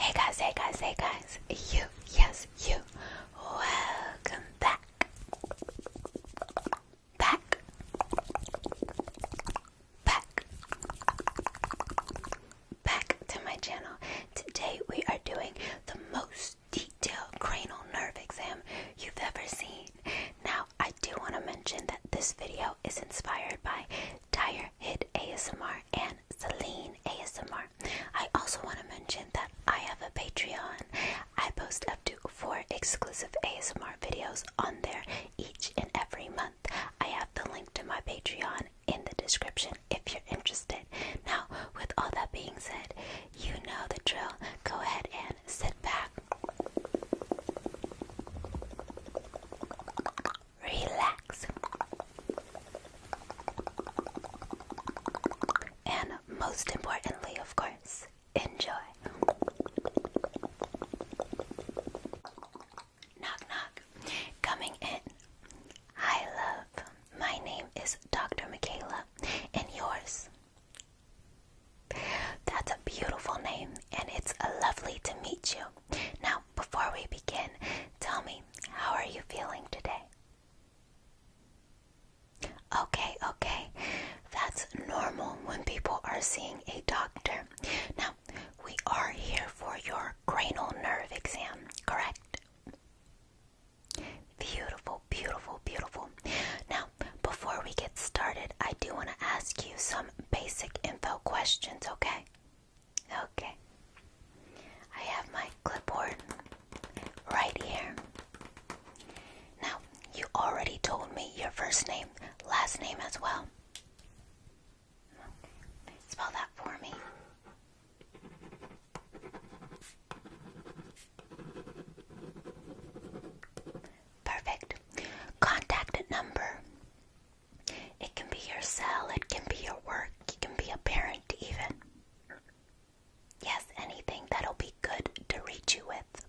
Hey guys, you, yes, you, welcome back, back, back, back to my channel. Today we are doing the most detailed cranial nerve exam you've ever seen. Now, I do want to mention that this video is inspired by Tire Hit ASMR and Celine ASMR. I also want to mention that I have a Patreon. I post up to 4 exclusive ASMR videos on there each and every month. I have the link to my Patreon in the description if you're interested. Now, with all that being said, you know the drill. Go ahead and sit back, relax, and most importantly, of course, enjoy. Knock, knock. Coming in. Hi, love. My name is Dr. Michaela, and yours? That's a beautiful name, and it's lovely to meet you. Now, before we begin, tell me, how are you feeling today? Okay. That's normal when people are seeing a doctor. Now, we are here for your cranial nerve exam, correct? Beautiful. Now, before we get started, I do want to ask you some basic info questions, okay? Okay. I have my clipboard right here. Now, you already told me your first name, last name as well. Spell that for me. Perfect. Contact number. It can be your cell, it can be your work, it can be a parent even. Yes, anything that'll be good to reach you with.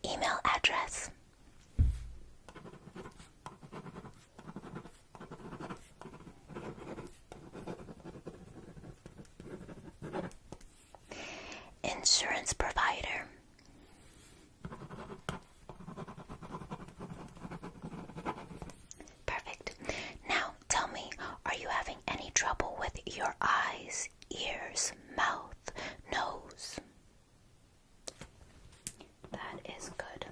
Email address. Insurance provider. Perfect. Now, tell me, are you having any trouble with your eyes, ears, mouth, nose? That is good.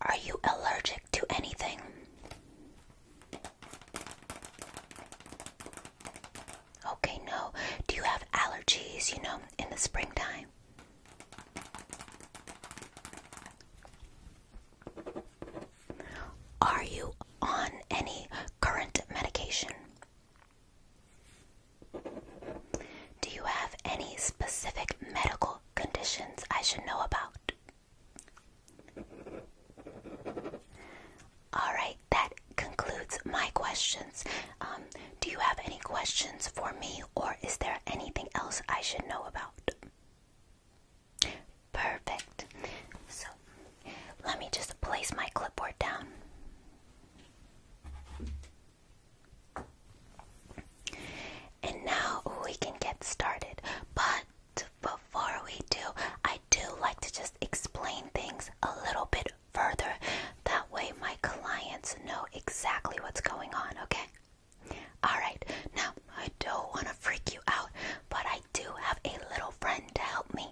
Are you allergic to anything? Okay, no. Do you have allergies, in the springtime? Are you on any current medication? Do you have any specific medical conditions I should know about? Alright, that concludes my questions. Do you have any questions for me, or is there anything else I should know about? Perfect. So, let me just place my clipboard down. And now we can get started. But before we do, I do like to just explain things a little bit further. That way my clients know exactly what's going on, okay? Alright, now I don't want to freak you out, but I do have a little friend to help me.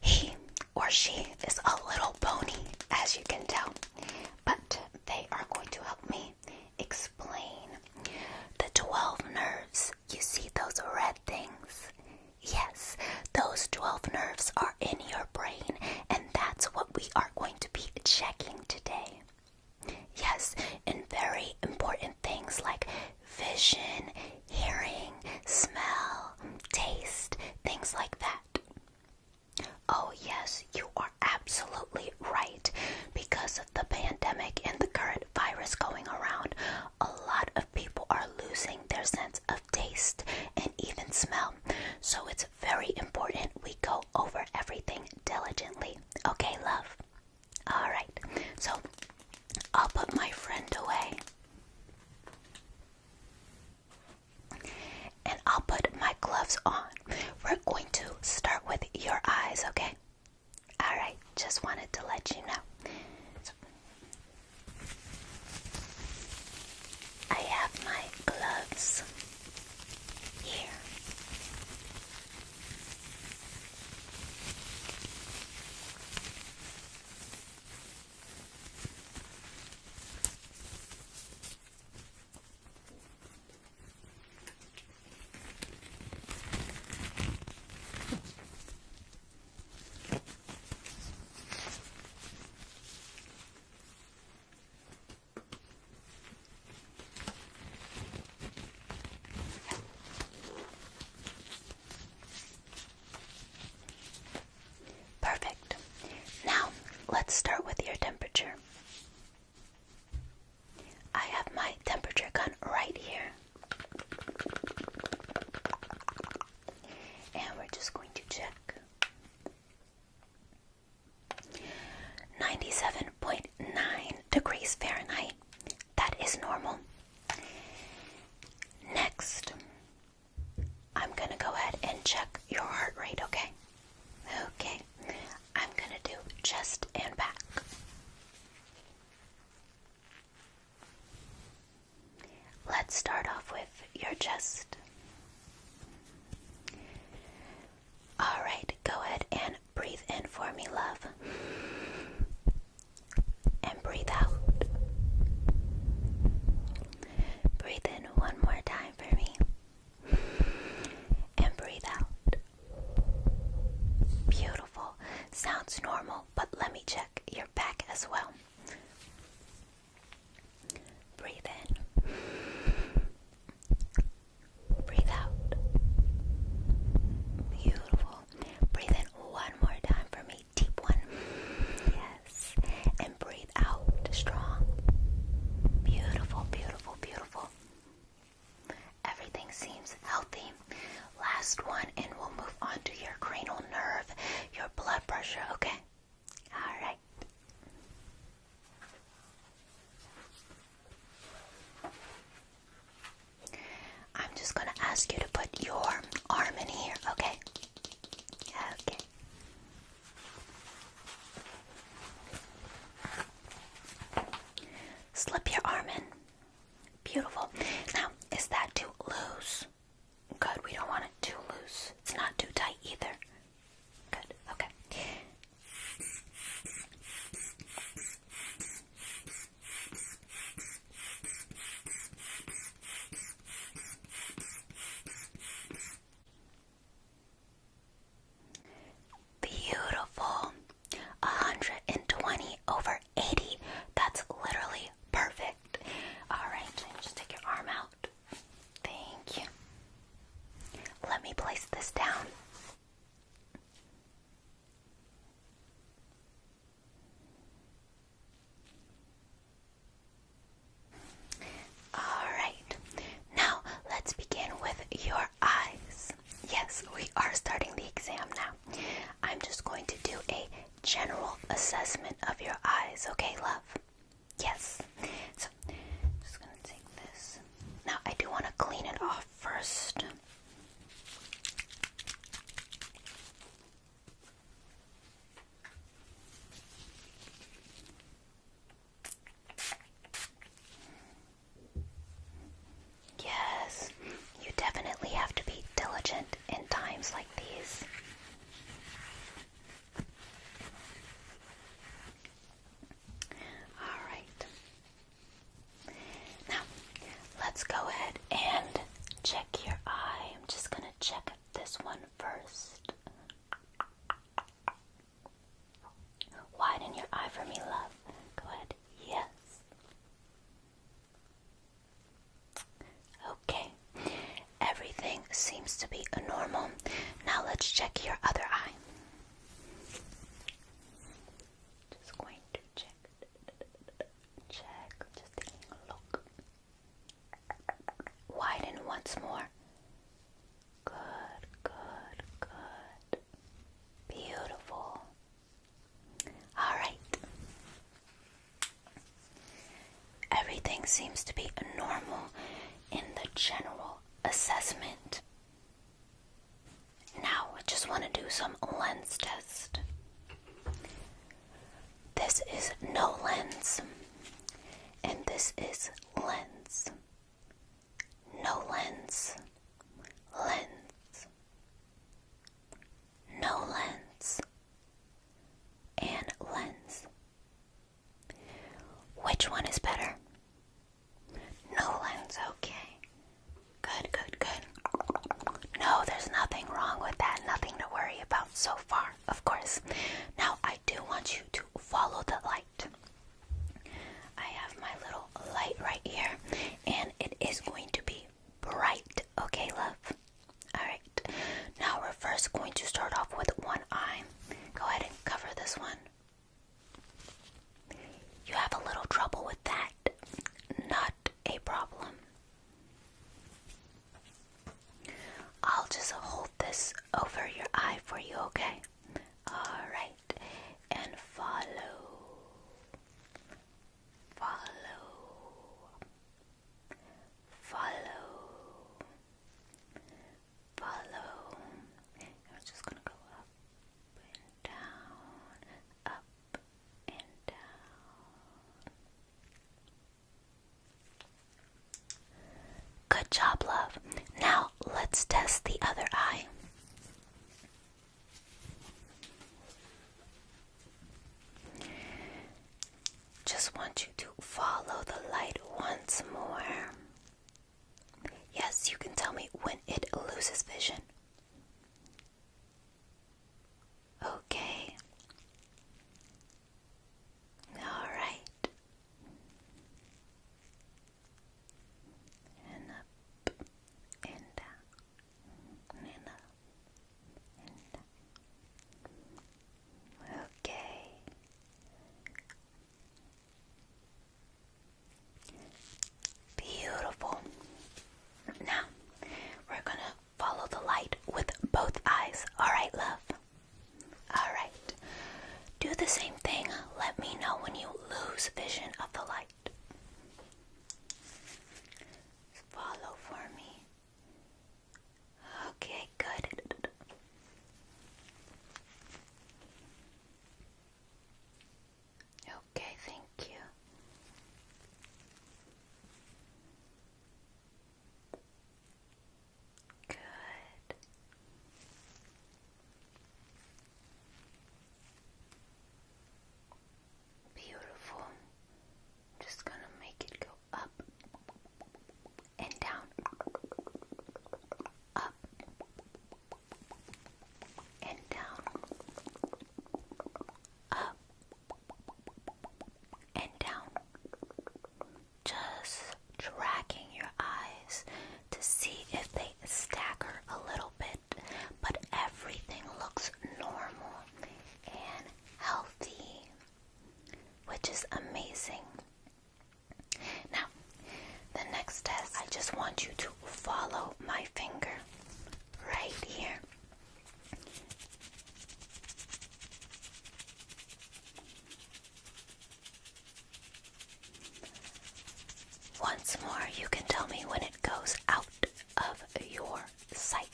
He or she is a little bony, as you can tell, but they are going to help me explain the 12 nerves. You see those red things? Yes, those 12 nerves are in your brain, and that's what we are going to be checking today. Yes, and very important things like vision, hearing, smell, taste, things like that. Oh yes, you are absolutely right. Because of the pandemic and the current virus going around, a lot of people are losing their sense of taste and even smell. So it's very important we go over everything goes on. We're going to start with your eyes, okay? Alright, just wanted to let you know. I have my gloves here. Perfect. Now, let's start with your temperature. I have my temperature gun right here. And we're just going to check. 97.9 degrees Fahrenheit. That is normal. Next, I'm going to go ahead and check your heart rate, okay? Okay. I'm going to do chest and back. Let's start off with your chest. Alright, go ahead and breathe in for me, love. And breathe out. Breathe in one more time for me. And breathe out. Beautiful. Sounds normal, but let me check your back as well. Breathe in. Breathe out. Beautiful. Breathe in one more time for me. Deep one. Yes. And breathe out. Strong. Beautiful, beautiful, beautiful. Everything seems healthy. Last one, and we'll move on to your cranial nerve, your blood pressure, okay? Alright. I'm just going to ask you to put your arm in here, okay? Okay. Slip your arm in. Beautiful. Now, is that too loose? Good, we don't want it too loose. It's not too tight either. Good, okay. Beautiful. 120 over 80. That's literally perfect. Alright, just take your arm out. Thank you. Let me place this down. Alright, now let's begin with your eyes. Yes, we are starting the exam now. I'm just going to do a general assessment of your eyes, okay, love? Yes. So, just gonna take this. Now, I do want to clean it off first. Yes, you definitely have to be diligent in times like these. Alright. Now, let's go ahead and check your eye. I'm just going to check this one first. Widen your eye for me, love. Go ahead. Yes. Okay. Everything seems to be normal. Now let's check your other eye. Just going to check. Just taking a look. Widen once more. Good, good, good. Beautiful. Alright. Everything seems to be normal in the general assessment. some lens test. This is no lens, and this is lens. No lens, lens, no lens, and lens. Which one is better? No lens, okay. Good, good, good. No, there's nothing wrong with that. Nothing to worry about so far, of course. Now, I do want you to follow the light. I have my little light right here, and it is going to be bright, okay, love? Alright, now we're first going to start off with one eye. Go ahead and cover this one. You have a little trouble with that. Not a problem. I'll just hold this over your eye for you, okay? Alright, and follow. Follow. Follow. Follow. I'm just gonna go up and down, up and down. Good job, love. Now let's test the other eye. Just want you to follow the light once more. Yes, you can tell me when it loses vision. Okay. All right. And up and down and up and down. Okay. Beautiful. Now, we're gonna follow the light with both eyes. Alright, love? Alright. Do the same thing. Let me know when you lose vision of the light. Follow for me. Okay, good. Okay, thank you. Good. Beautiful. Just gonna make it go up and down. Up and down. Up and down. Just tracking your eyes to see if they stagger a little bit, but everything looks normal and healthy, which is amazing. Now, the next test, I just want you to follow my finger right here. Once more, you can tell me when it goes out of your sight.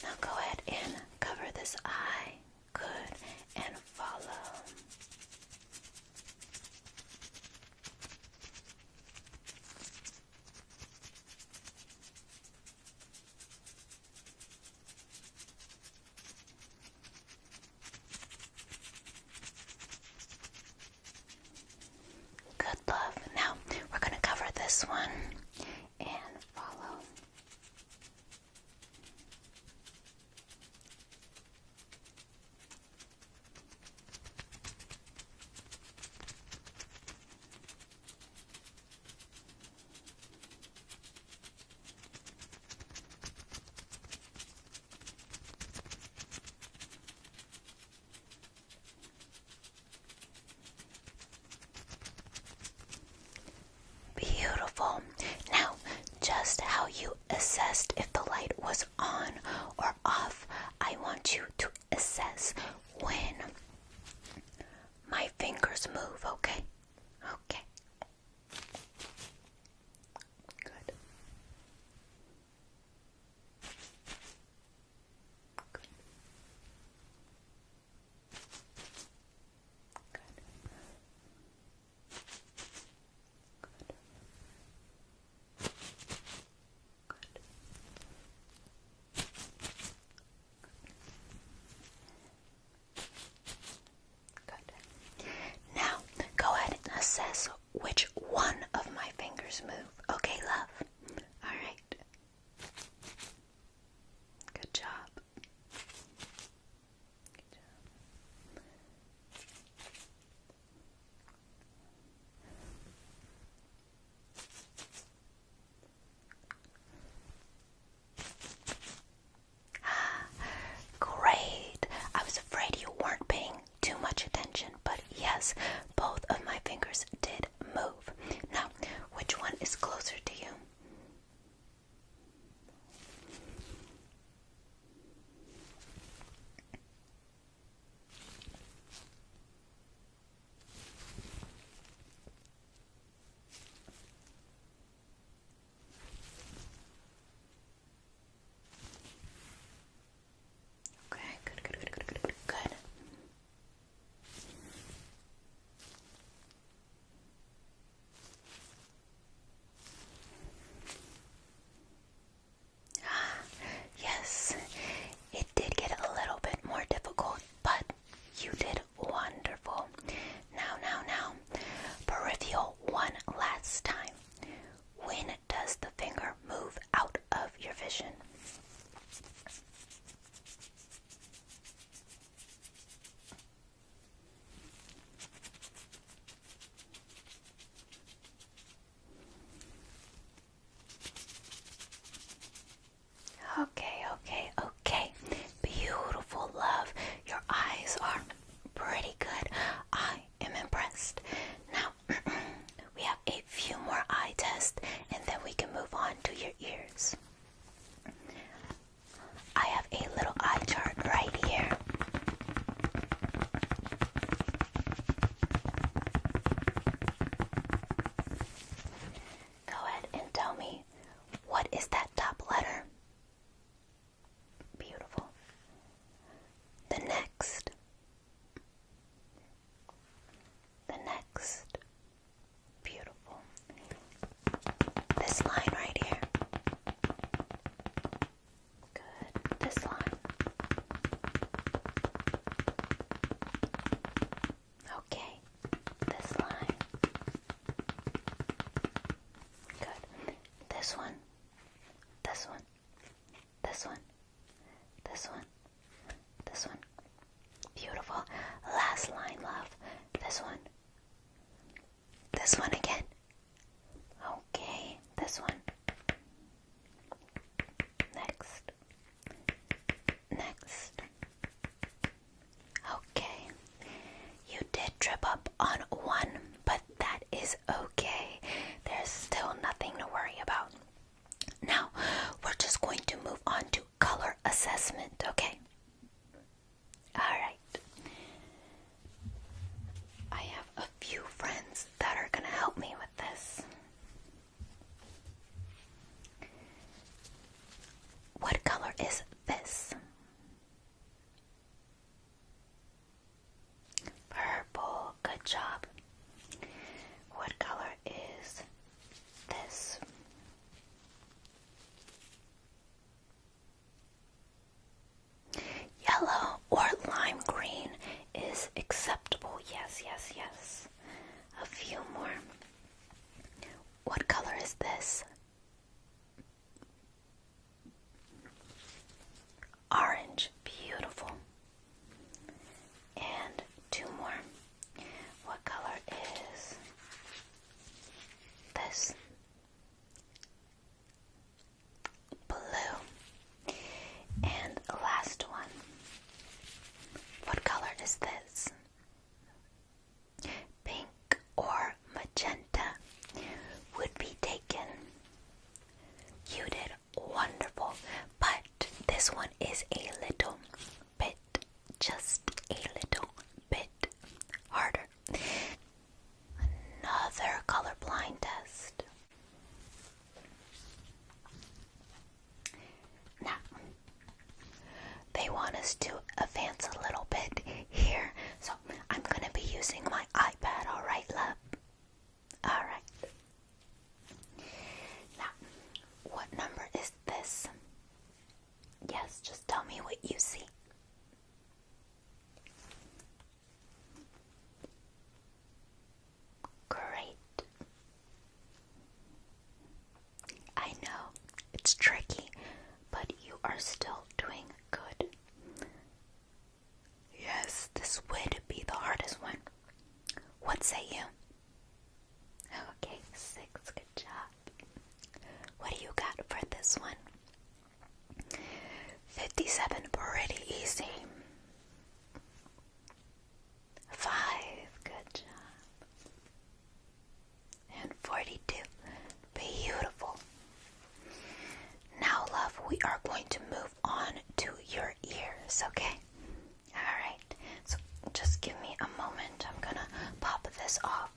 Now go ahead and cover this eye. Good. And follow. Good, love. Now we're going to cover this one and follow. Beautiful. Beautiful. Last line, love. This one. This one again. Okay, this one. Next. Next. Okay. You did trip up on one, but that is okay. There's still nothing to worry about. Now, we're just going to move on to color assessment, okay? Alright. I have a few friends that are going to help me with this. What color is this? Purple. Good job. What color is this? Yellow or lime green is acceptable. Yes, yes, yes. A few more. What color is this? Orange. Beautiful. And two more. What color is this? Blue. And the last one. What color is this? Pink or magenta would be taken. You did wonderful, but this one is a little bit, just a little bit harder. Another colorblind test. Now, they want us to advance a little bit here, so I'm going to be using my iPad, alright, love? Alright. Now, what number is this? Yes, just tell me what you see. Great. I know, it's tricky, but you are still doing good. Yes, this would be the hardest one. What say you? Okay, 6, good job. What do you got for this one? 57, pretty easy. 5, good job. And 42, beautiful. Now, love, we are going to move on to your ears, okay? Alright, so just give me a moment. I'm gonna pop this off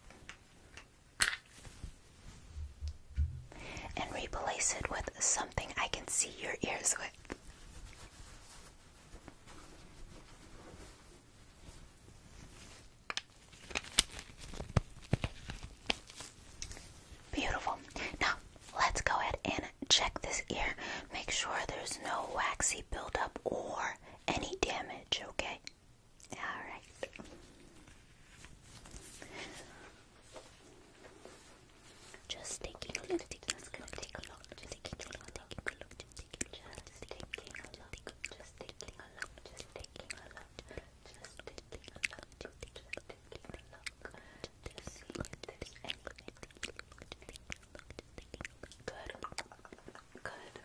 and replace it with something I can see your ears with. Beautiful. Now, let's go ahead and check this ear. Make sure there's no waxy buildup or any damage, okay? Alright. Just taking a look. Let's go take a look. Just taking a look. Just taking a look. Just taking a look. Just taking a look. Just taking a look. Just taking a look. Just taking a look. To see if there's anything. Good. Good.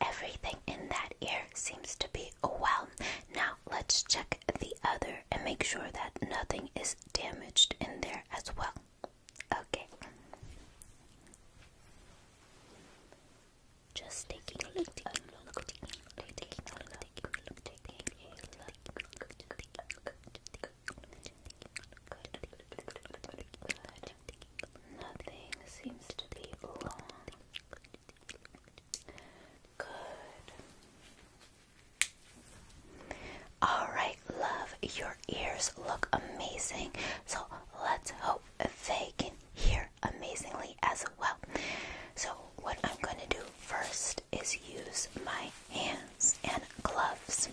Everything in that ear seems to be well. Now let's check the other and make sure that nothing is damaged in there as well. Okay. Just taking a look. Nothing seems to be wrong. Good. Alright, love, your ears look amazing. So let's hope they can hear amazingly as well. So what I'm going to do first is use my hands and gloves.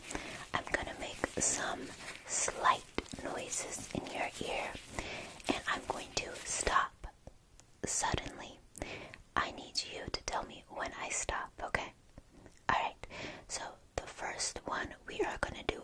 I'm going to make some slight noises in your ear, and I'm going to stop suddenly. I need you to tell me when I stop, okay? Alright, so the first one we are going to do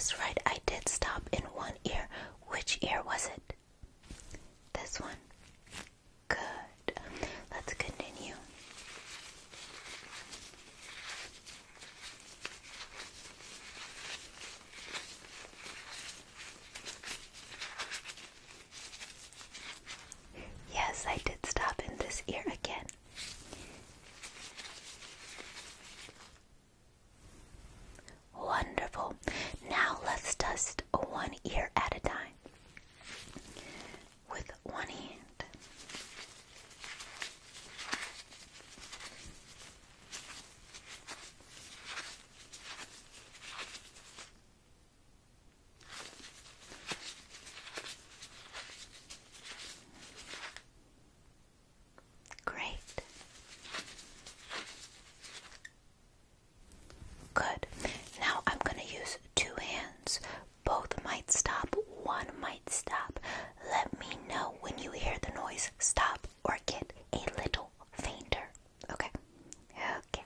guessed right. I did stop in one ear. Which ear was it? This one. Good. Let's continue. Yes, I did stop in this ear again. Wonderful. Now let's test one ear at a time with one hand. Great. Good. Now I'm going to use two hands. Both might stop, one might stop. Let me know when you hear the noise stop or get a little fainter. Okay? Okay.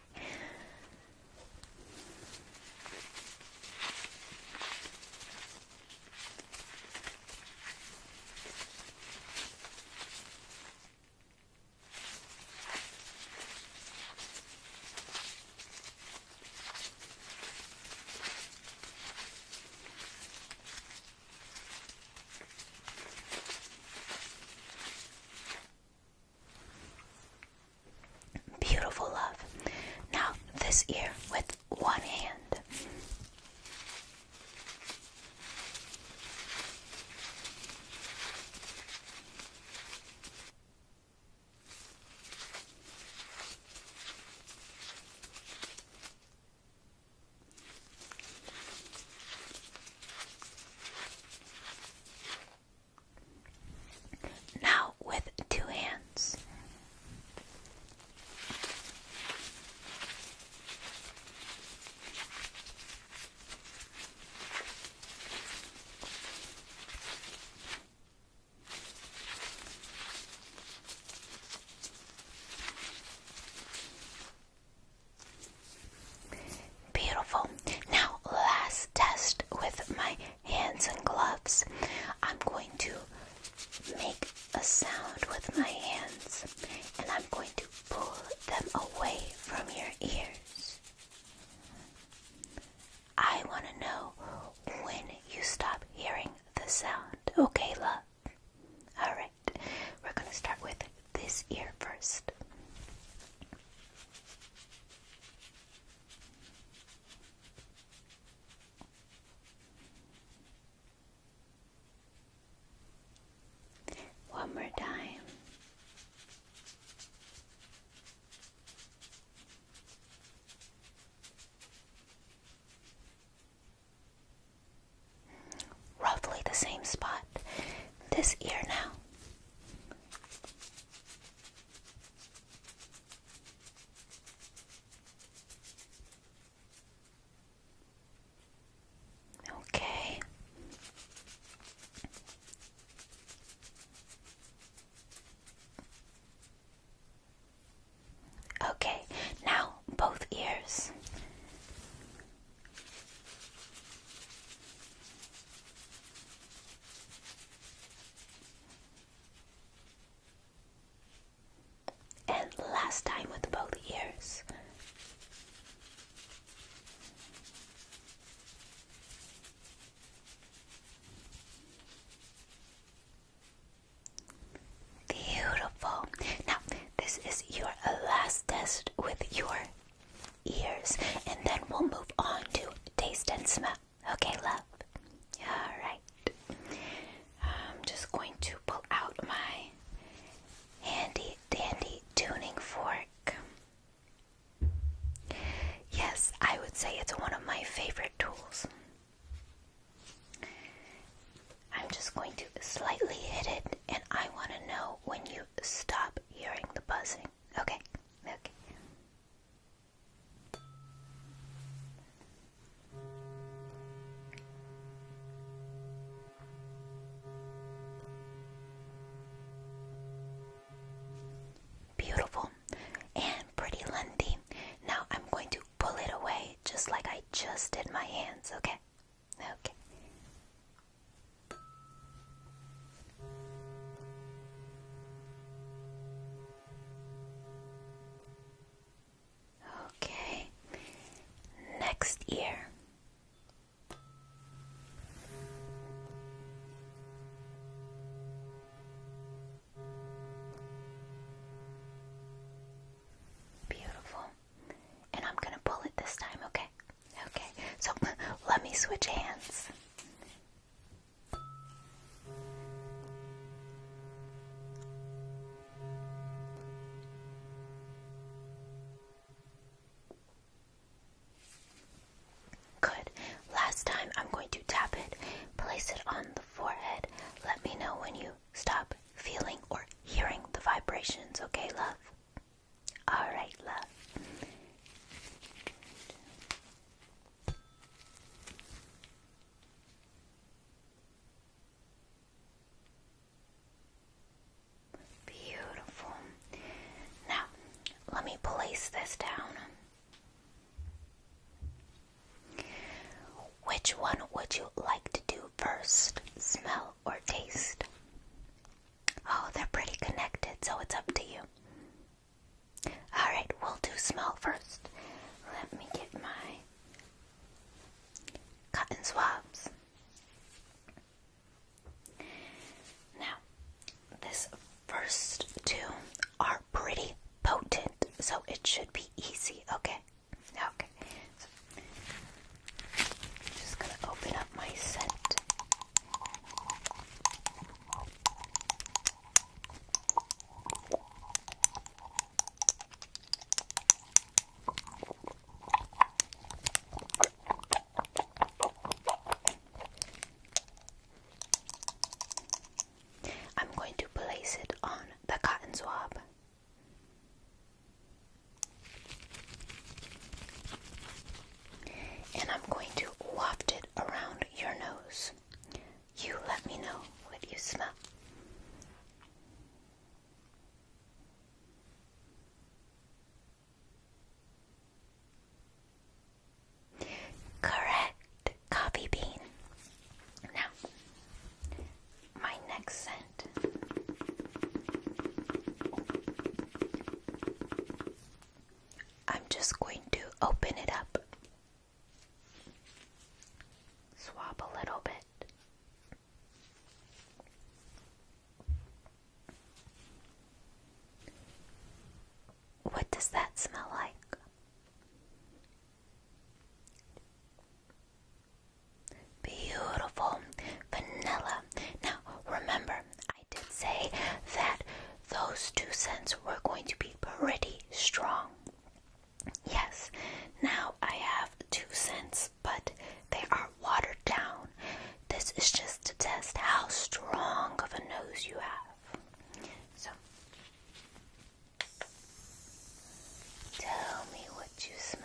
Beautiful, love. Now this ear with one hand. Now with two hands. Beautiful. Now last test with my hands and gloves. I'm going to make a sound with my hands and I'm going to pull them away from your ears. I want to know when you stop hearing the sound. Okay, love? Alright, we're going to start with this ear first. One more time. Roughly the same spot. This ear now. Okay. Okay, now both ears. And last time with both ears. Beautiful. Now, this is your last test with your ears, and then we'll move on to taste and smell. Okay, love? Alright. I'm just going to pull out my handy dandy tuning fork. Yes, I would say it's one of my favorite tools. I'm just going to slightly hit it, and I want to know when you stop hearing the buzzing. Okay? Okay. Beautiful and pretty lengthy. Now I'm going to pull it away just like I just did my hands, okay? Okay. Okay. Next ear. Beautiful. And I'm gonna pull it this time, okay? Okay. So let me switch hands. Good. Last time I'm going to tap it, place it on the forehead. Let me know when you stop feeling or hearing the vibrations, okay, love? Alright, love. Beautiful. Now, let me place this down. Which one would you like to do first? Smell or taste? Oh, they're pretty connected, so it's up to you. Alright, we'll do smell first. Let me get my cotton swabs. Now, this first two are pretty potent, so it should be easy, okay? Okay. So, I'm just gonna open up my scent. I'm going to place it on the cotton swab. And I'm going to waft it around your nose. You let me know what you smell. Correct, coffee bean. Now, my next scent. I'm just going to open it up. Swab a little bit. What does that smell like? Beautiful. Vanilla. Now, remember, I did say that those two scents were going to be pretty strong. Yes, now I have two scents, but they are watered down. This is just to test how strong of a nose you have. So, tell me what you smell.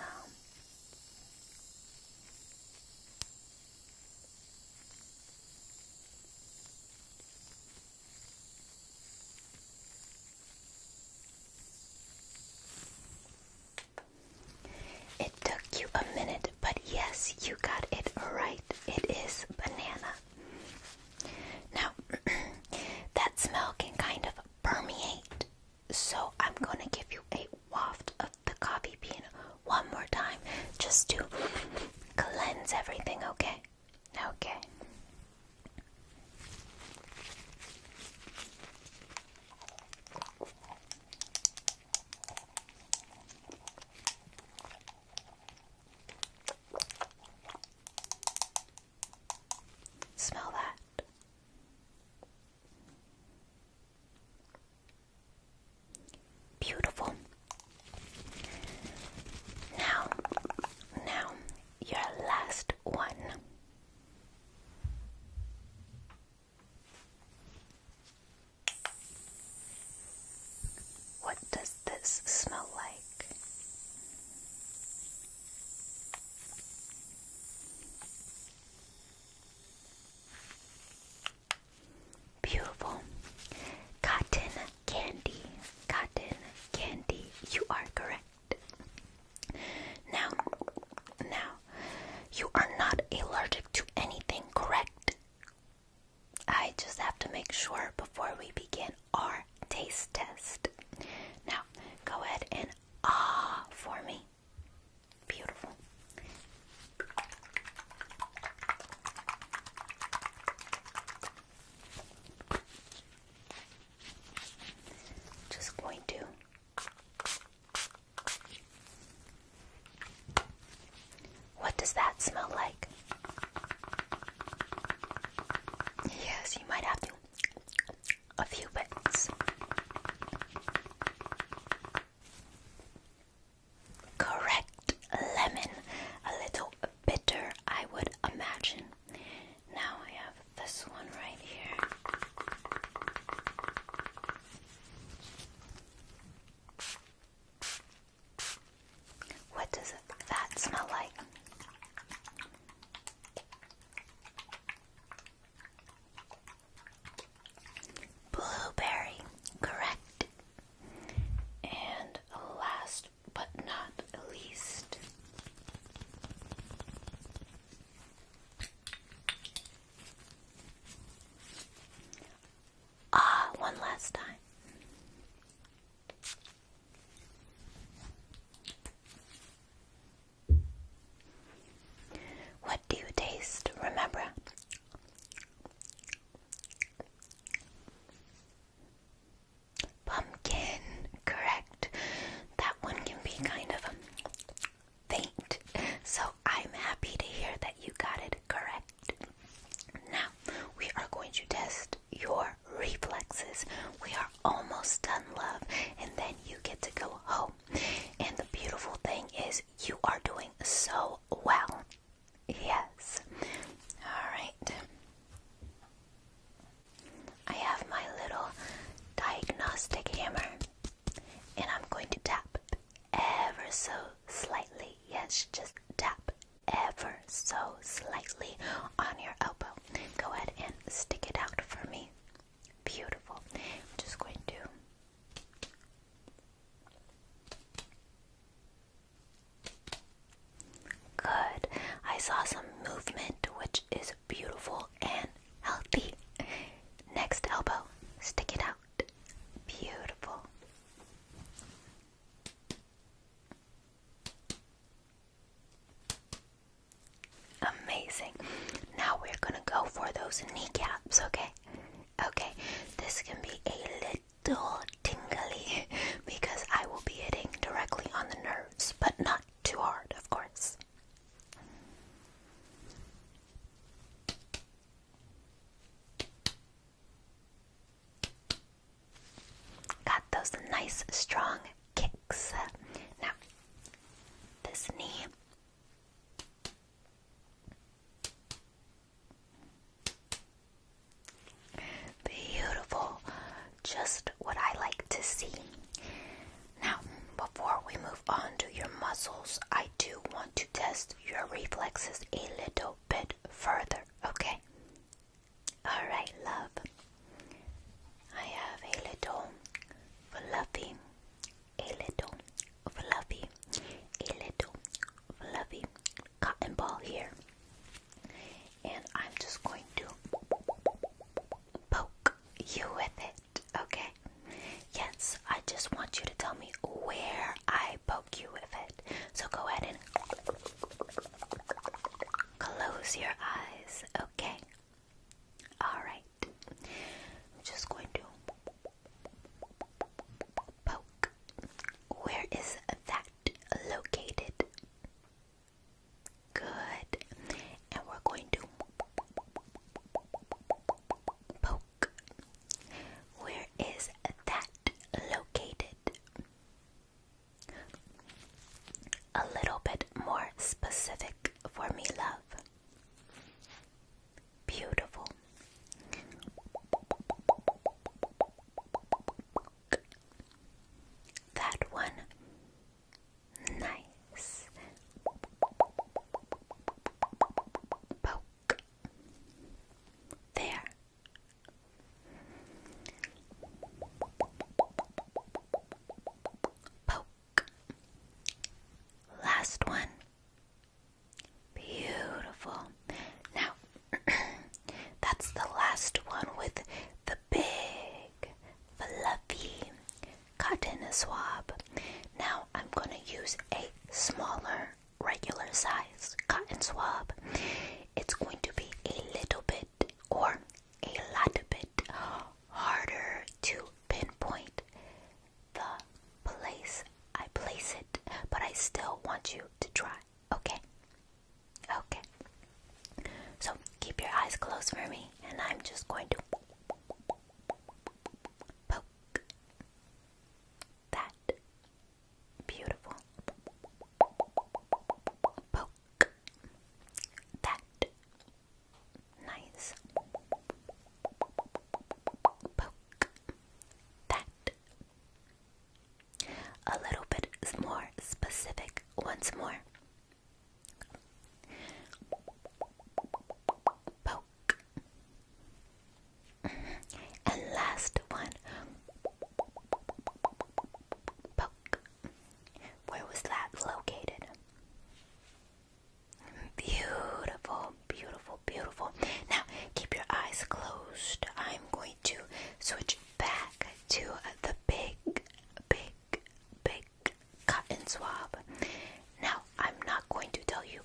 It took you a minute, but yes, you got it right. It is banana. Now, that smell can kind of permeate, so I'm going to give you a waft of the coffee bean one more time just to cleanse everything, okay? Okay. Smell that. Beautiful. Now, your last one. that smell like? Yes, you might have to. A few bits. Correct. Lemon. A little bitter, I would imagine. Now I have this one right here. What does that smell like? Blueberry, correct. And last but not least, one last time. What do you taste? Remember, pumpkin, correct. That one can be kind of faint, so I'm happy to hear that you got it correct. Now, we are going to test your reflexes. We are almost done, love, and then you get to go home. And the beautiful thing is you are doing so well. Yes. Alright. I have my little diagnostic hammer, and I'm going to tap ever so slightly. Yes, just tap ever so slightly on your elbow. Go ahead and stick it out for me. Beautiful. I'm just going to good. I saw some movement, which is beautiful and healthy. Next elbow, stick it out. Beautiful. Amazing. Now we're gonna go for those kneecaps, okay? Okay, this can be a little tingly because I will be hitting directly on the nerves, but not too hard, of course. Got those nice strong kicks. Now, this knee. Beautiful. Just what I like to see. Now, before we move on to your muscles, I do want to test your reflexes a little bit further, okay? Alright, love. I have a little fluffy, cotton ball here. And I'm just going to poke you with it, okay? Yes, I just want you to tell me where I poke you with it. So go ahead and close your eyes, okay? Alright. I'm just going to poke. Where is that located? Good. And we're going to poke. Where is that located? A little bit more specific for me, love. eyes closed for me, and I'm just going to poke that. Beautiful. Poke that. Nice. Poke that. A little bit more specific once more. Poke. And last one. Poke. Where was that located? Beautiful, beautiful, beautiful. Now, keep your eyes closed. I'm going to switch back to the big cotton swab. Now, I'm not going to tell you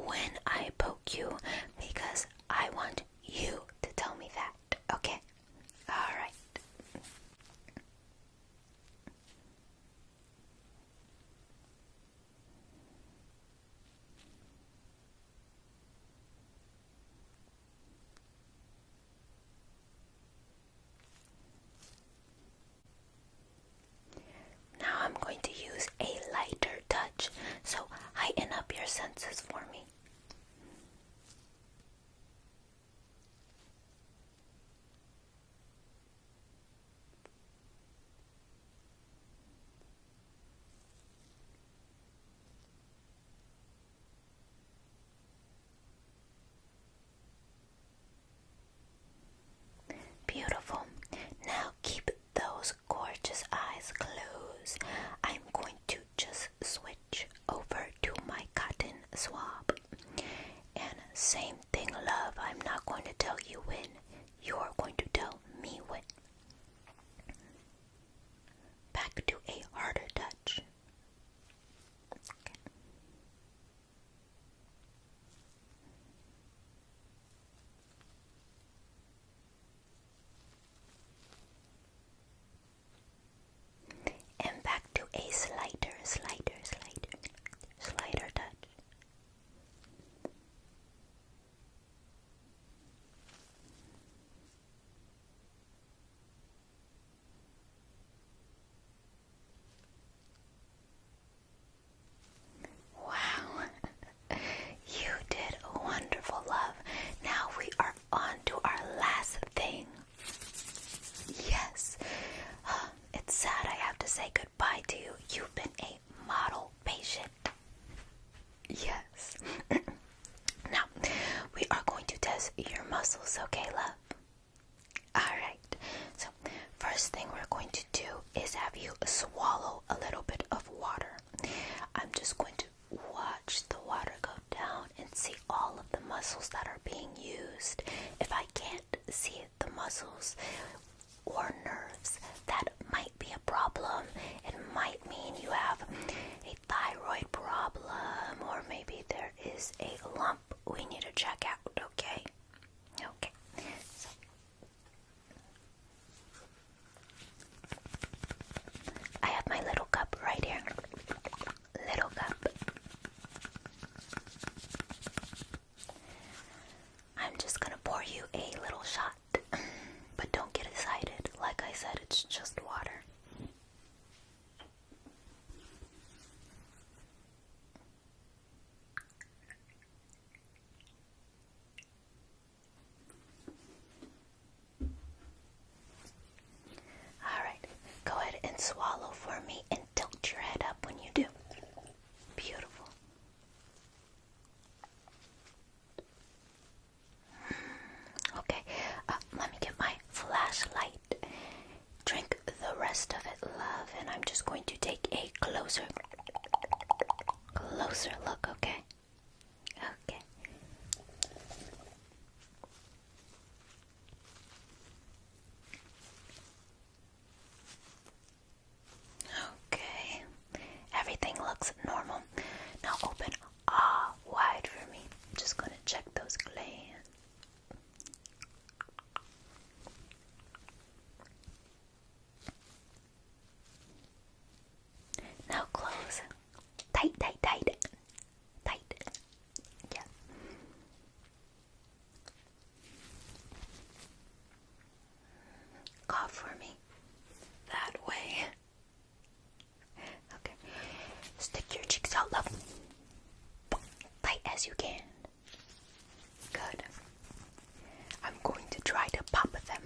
when I poke you because I want you to tell me that. Okay? All right. Now I'm going to use a lighter touch, so heighten up your senses for me. Beautiful. Now keep those gorgeous eyes closed. I'm going to just switch over to my cotton swab. And same thing, love. I'm not going to tell you when. You're going to tell me when. Back to a harder touch. Okay. And back to a slighter touch. Wow, you did wonderful, love. Now we are on to our last thing. Yes, it's sad I have to say goodbye to you. You've been a model patient. Yes. Now, we are going to test your muscles, okay, love? Alright, so first thing we're going to do is have you swallow a little bit of water. I'm just going to watch the water go down and see all of the muscles that are being used. If I can't see the muscles or nerves, that might be a problem. It might mean you have a thyroid problem, or maybe there is a lump we need to check out, okay? Okay. So, I have my little cup right here. Little cup. I'm just gonna pour you a little shot, but don't get excited. Like I said, it's just water. as you can. Good. I'm going to try to pop them.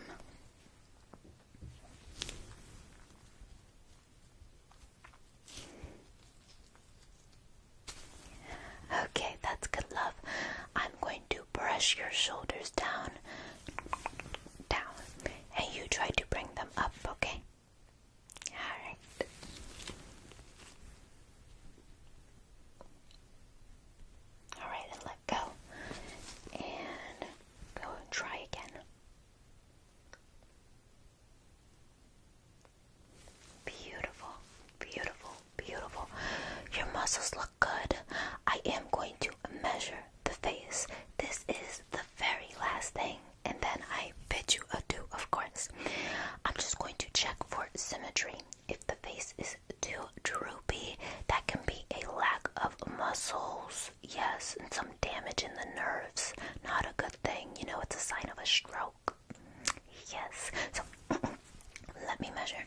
Okay, that's good, love. I'm going to brush your shoulders down, and you try to bring them up, okay? Alright. Alright, and let go. And go and try again. Beautiful, beautiful, beautiful. Your muscles look good. I am going to measure the face. This is the very last thing, and then I bid you adieu, of course. I'm just going to check for symmetry. If the face is too droopy, that can be a lack of muscles, yes, and some damage in the nerves. Not a good thing, you know, it's a sign of a stroke. Yes, so let me measure.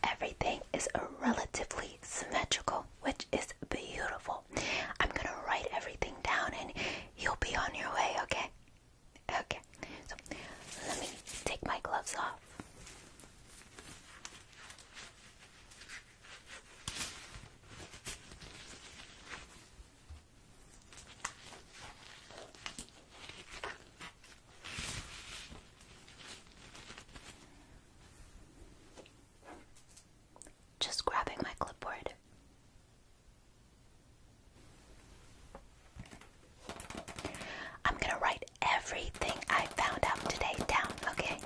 Everything is relatively symmetrical, which is beautiful. I'm gonna write everything down and you'll be on your way, okay? Okay, so let me take my gloves off. Just grabbing my clipboard. I'm gonna write everything I found out today down, okay?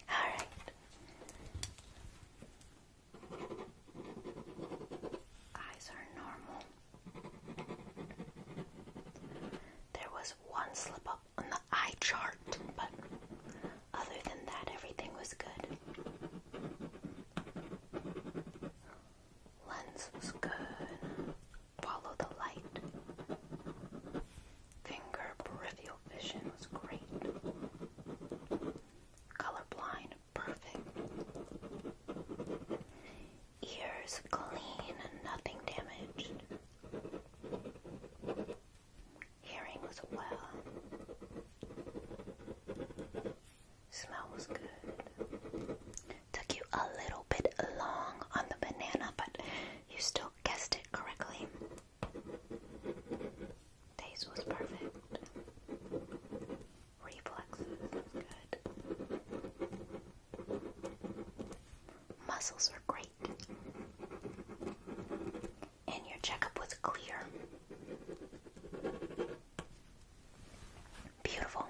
Alright. Eyes are normal. There was one slip up on the eye chart, but other than that, everything was good. Lens was good. Follow the light. Finger peripheral vision was great. Colorblind, perfect. Ears clean, nothing damaged. Hearing was well. Smell was good. Took you a little bit long on the banana, but you still guessed it correctly. Taste was perfect. Reflexes was good. Muscles were great. And your checkup was clear. Beautiful.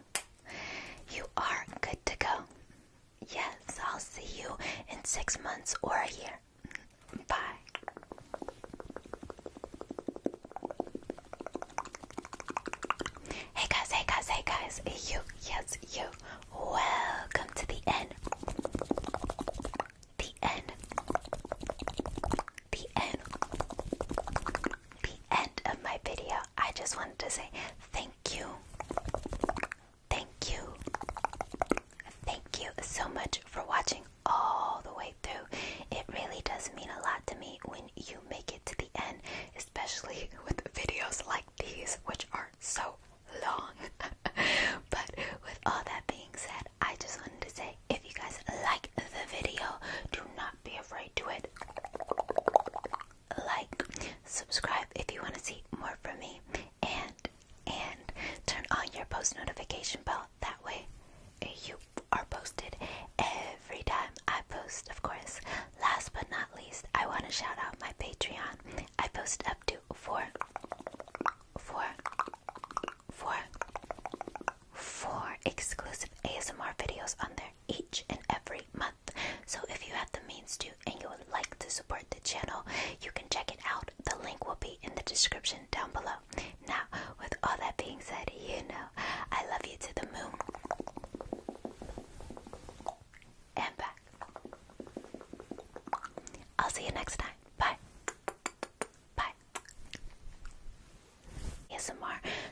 You are good to go. Yes, I'll see you in 6 months or a year. Bye. Hey guys, hey guys, hey guys. You, yes, you. Welcome to the end. The end. The end. The end of my video. I just wanted to say thank you. Thank you. Thank you so much for watching all the way through. It really does mean a lot to me when you make it to the end, especially with videos like these, which are so long. But with all that being said, I just wanted to say, if you guys like the video, do not be afraid to hit like, subscribe if you want to see more from me, and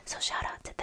So shout out to